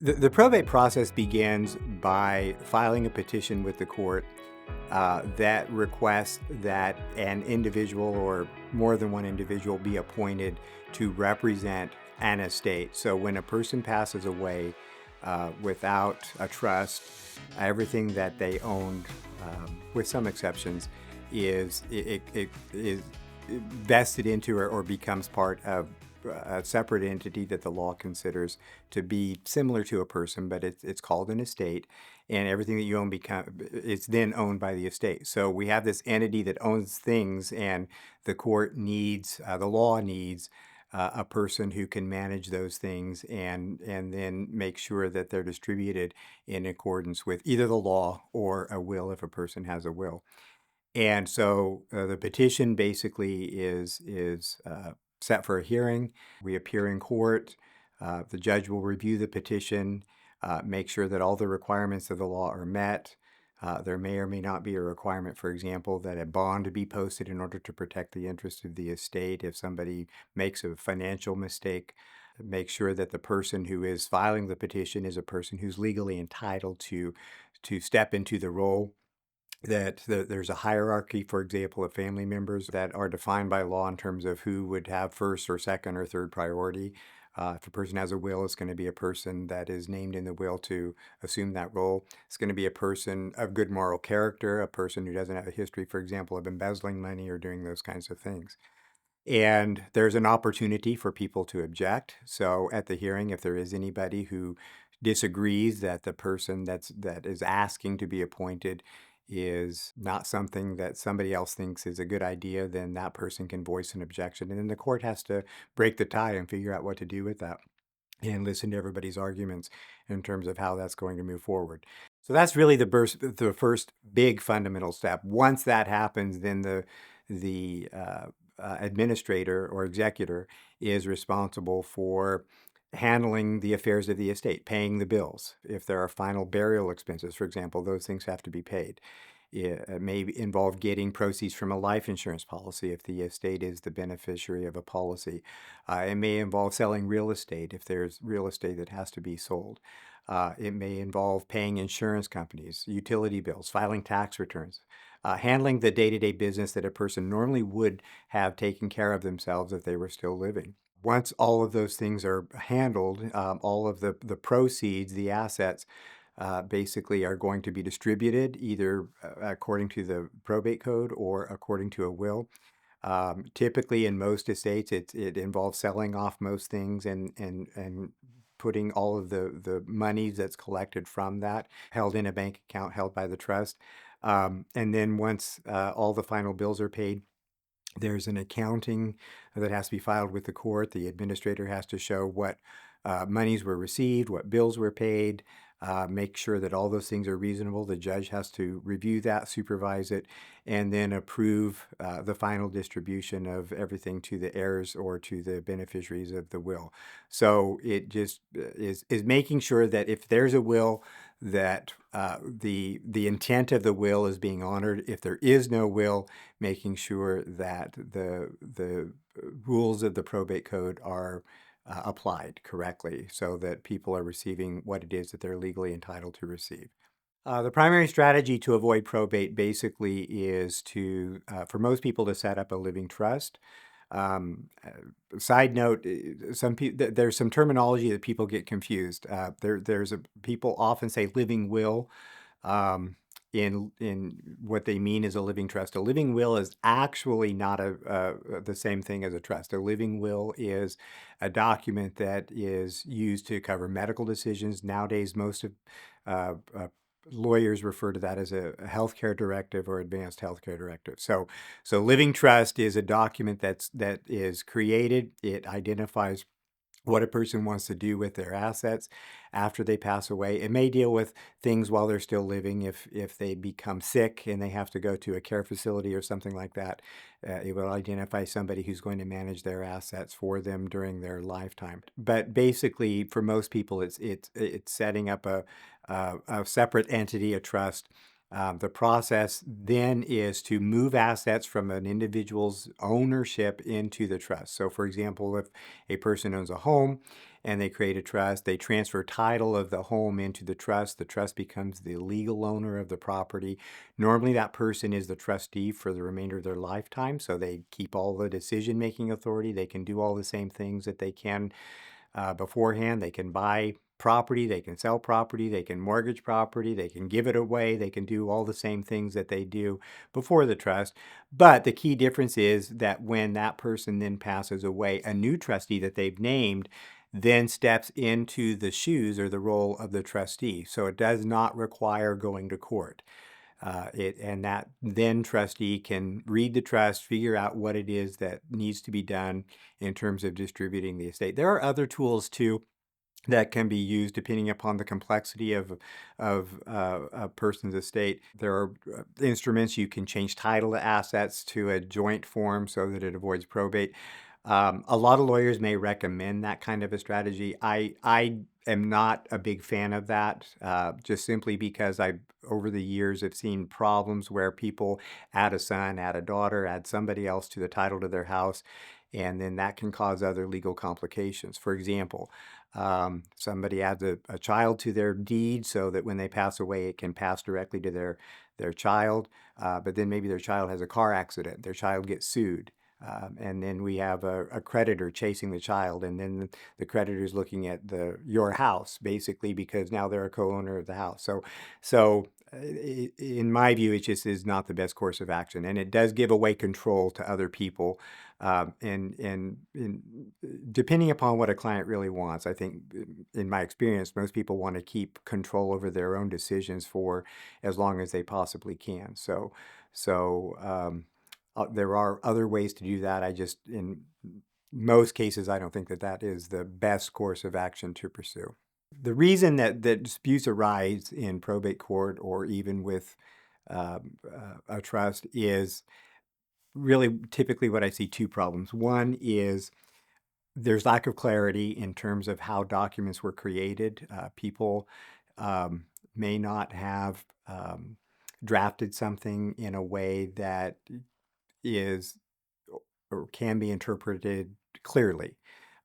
The probate process begins by filing a petition with the court that requests that an individual or more than one individual be appointed to represent an estate. So when a person passes away without a trust, everything that they owned, with some exceptions, is vested into or becomes part of a separate entity that the law considers to be similar to a person, but it's called an estate, and everything that you own it's then owned by the estate. So we have this entity that owns things, and the court needs, the law needs a person who can manage those things and then make sure that they're distributed in accordance with either the law or a will if a person has a will. And so the petition basically is set for a hearing. We appear in court. The judge will review the petition, make sure that all the requirements of the law are met. There may or may not be a requirement, for example, that a bond be posted in order to protect the interest of the estate if somebody makes a financial mistake. Make sure that the person who is filing the petition is a person who's legally entitled to step into the role, that there's a hierarchy, for example, of family members that are defined by law in terms of who would have first or second or third priority. If a person has a will, it's going to be a person that is named in the will to assume that role. It's going to be a person of good moral character, a person who doesn't have a history, for example, of embezzling money or doing those kinds of things. And there's an opportunity for people to object. So at the hearing, if there is anybody who disagrees that the person that is asking to be appointed is not something that somebody else thinks is a good idea, then that person can voice an objection. And then the court has to break the tie and figure out what to do with that and listen to everybody's arguments in terms of how that's going to move forward. So that's really the first big fundamental step. Once that happens, then the administrator or executor is responsible for handling the affairs of the estate, paying the bills. If there are final burial expenses, for example, those things have to be paid. It may involve getting proceeds from a life insurance policy if the estate is the beneficiary of a policy. It may involve selling real estate if there's real estate that has to be sold. It may involve paying insurance companies, utility bills, filing tax returns, handling the day-to-day business that a person normally would have taken care of themselves if they were still living. Once all of those things are handled, all of the proceeds, the assets, basically are going to be distributed either according to the probate code or according to a will. Typically, in most estates, it involves selling off most things and putting all of the money that's collected from that held in a bank account held by the trust. And then once all the final bills are paid, there's an accounting that has to be filed with the court. The administrator has to show what monies were received, what bills were paid, make sure that all those things are reasonable. The judge has to review that, supervise it, and then approve the final distribution of everything to the heirs or to the beneficiaries of the will. So it just is making sure that if there's a will, that the intent of the will is being honored. If there is no will, making sure that the rules of the probate code are applied correctly so that people are receiving what it is that they're legally entitled to receive. The primary strategy to avoid probate basically is for most people to set up a living trust. Side note, there's some terminology that people get confused. People often say living will. In what they mean is a living trust. A living will is actually not the same thing as a trust. A living will is a document that is used to cover medical decisions. Nowadays, most of lawyers refer to that as a healthcare directive or advanced healthcare directive. So living trust is a document that is created. It identifies what a person wants to do with their assets after they pass away. It may deal with things while they're still living. If they become sick and they have to go to a care facility or something like that, it will identify somebody who's going to manage their assets for them during their lifetime. But basically, for most people, it's setting up a separate entity, a trust. The process then is to move assets from an individual's ownership into the trust. So, for example, if a person owns a home and they create a trust. They transfer title of the home into the trust. The trust becomes the legal owner of the property. Normally, that person is the trustee for the remainder of their lifetime, so they keep all the decision-making authority. They can do all the same things that they can beforehand. They can buy property, they can sell property, they can mortgage property, they can give it away, they can do all the same things that they do before the trust. But the key difference is that when that person then passes away, a new trustee that they've named then steps into the shoes or the role of the trustee. So it does not require going to court. And that then trustee can read the trust, figure out what it is that needs to be done in terms of distributing the estate. There are other tools too that can be used depending upon the complexity of a person's estate. There are instruments. You can change title to assets to a joint form so that it avoids probate. A lot of lawyers may recommend that kind of a strategy. I am not a big fan of that, just simply because I, over the years, have seen problems where people add a son, add a daughter, add somebody else to the title to their house, and then that can cause other legal complications. For example, somebody adds a child to their deed so that when they pass away, it can pass directly to their child, but then maybe their child has a car accident, their child gets sued. And then we have a creditor chasing the child, and then the creditor is looking at your house basically because now they're a co-owner of the house. In my view, it just is not the best course of action, and it does give away control to other people. And depending upon what a client really wants, I think, in my experience, most people want to keep control over their own decisions for as long as they possibly can. There are other ways to do that. In most cases, I don't think that is the best course of action to pursue. The reason that disputes arise in probate court or even with a trust is really typically what I see two problems. One is there's lack of clarity in terms of how documents were created. People may not have drafted something in a way that is or can be interpreted clearly.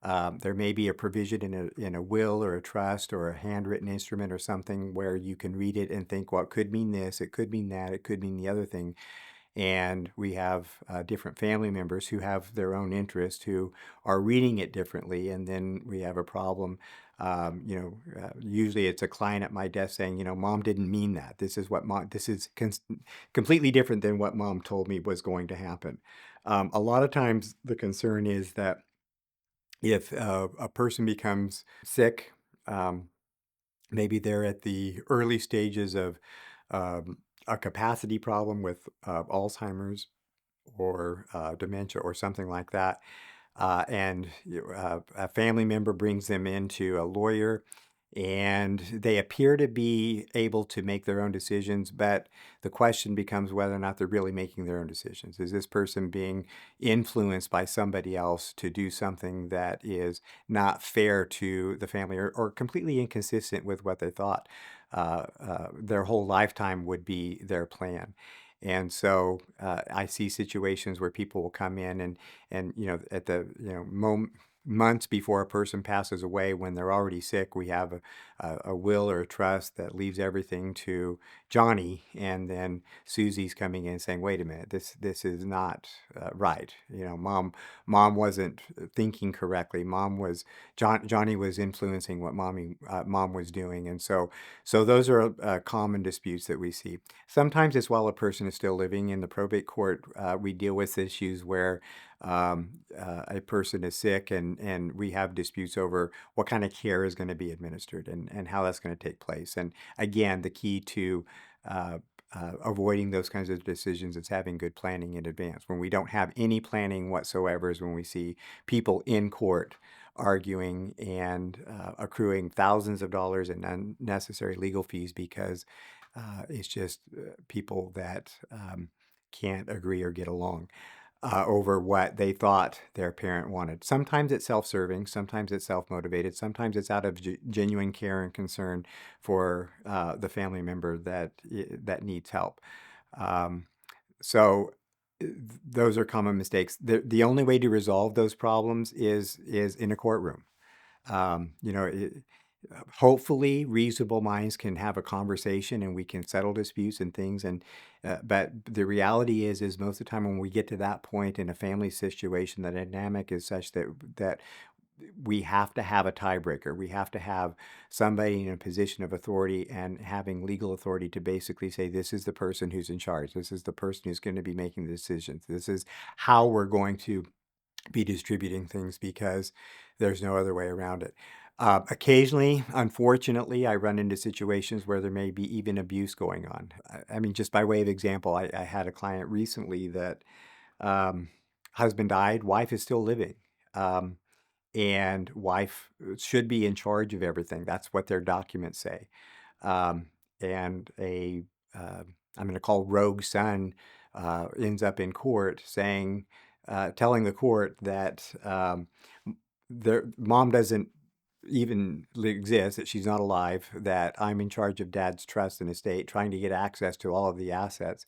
There may be a provision in a will or a trust or a handwritten instrument or something where you can read it and think, well, it could mean this, it could mean that, it could mean the other thing. And we have different family members who have their own interests who are reading it differently, and then we have a problem. Usually it's a client at my desk saying, Mom didn't mean that. This is completely different than what Mom told me was going to happen. A lot of times the concern is that if a person becomes sick, maybe they're at the early stages of a capacity problem with Alzheimer's or dementia or something like that, and a family member brings them into a lawyer, and they appear to be able to make their own decisions, but the question becomes whether or not they're really making their own decisions. Is this person being influenced by somebody else to do something that is not fair to the family or completely inconsistent with what they thought their whole lifetime would be their plan? And so I see situations where people will come in and at the months before a person passes away, when they're already sick, we have a will or a trust that leaves everything to Johnny, and then Susie's coming in saying, "Wait a minute, this is not right. Mom wasn't thinking correctly. Johnny was influencing what mom was doing," and so those are common disputes that we see. Sometimes it's while a person is still living. In the probate court, we deal with issues where a person is sick and we have disputes over what kind of care is going to be administered and how that's going to take place. And again, the key to avoiding those kinds of decisions is having good planning in advance. When we don't have any planning whatsoever is when we see people in court arguing and accruing thousands of dollars in unnecessary legal fees because it's just people that can't agree or get along over what they thought their parent wanted. Sometimes it's self-serving, sometimes it's self-motivated, sometimes it's out of genuine care and concern for the family member that needs help. So those are common mistakes. The only way to resolve those problems is in a courtroom. You know, hopefully reasonable minds can have a conversation and we can settle disputes and things. And but the reality is most of the time when we get to that point in a family situation, the dynamic is such that we have to have a tiebreaker. We have to have somebody in a position of authority and having legal authority to basically say, this is the person who's in charge. This is the person who's going to be making the decisions. This is how we're going to be distributing things because there's no other way around it. Occasionally, unfortunately, I run into situations where there may be even abuse going on. I mean, just by way of example, I had a client recently that um, husband died, wife is still living. Um, and wife should be in charge of everything. That's what their documents say. Um, and uh, I'm going to call rogue son ends up in court saying, telling the court that their mom doesn't even exist, that she's not alive, that I'm in charge of dad's trust and estate, trying to get access to all of the assets.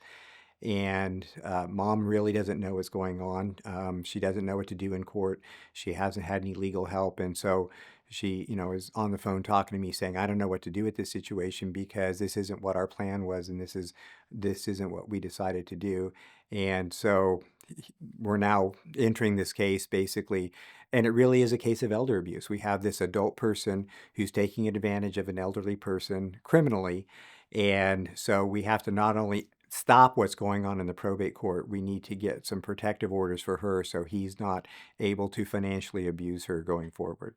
And mom really doesn't know what's going on. She doesn't know what to do in court. She hasn't had any legal help, and so she, is on the phone talking to me saying, "I don't know what to do with this situation because this isn't what our plan was, and this isn't what we decided to do." And so we're now entering this case basically, and it really is a case of elder abuse. We have this adult person who's taking advantage of an elderly person criminally, and so we have to not only stop what's going on in the probate court, we need to get some protective orders for her so he's not able to financially abuse her going forward.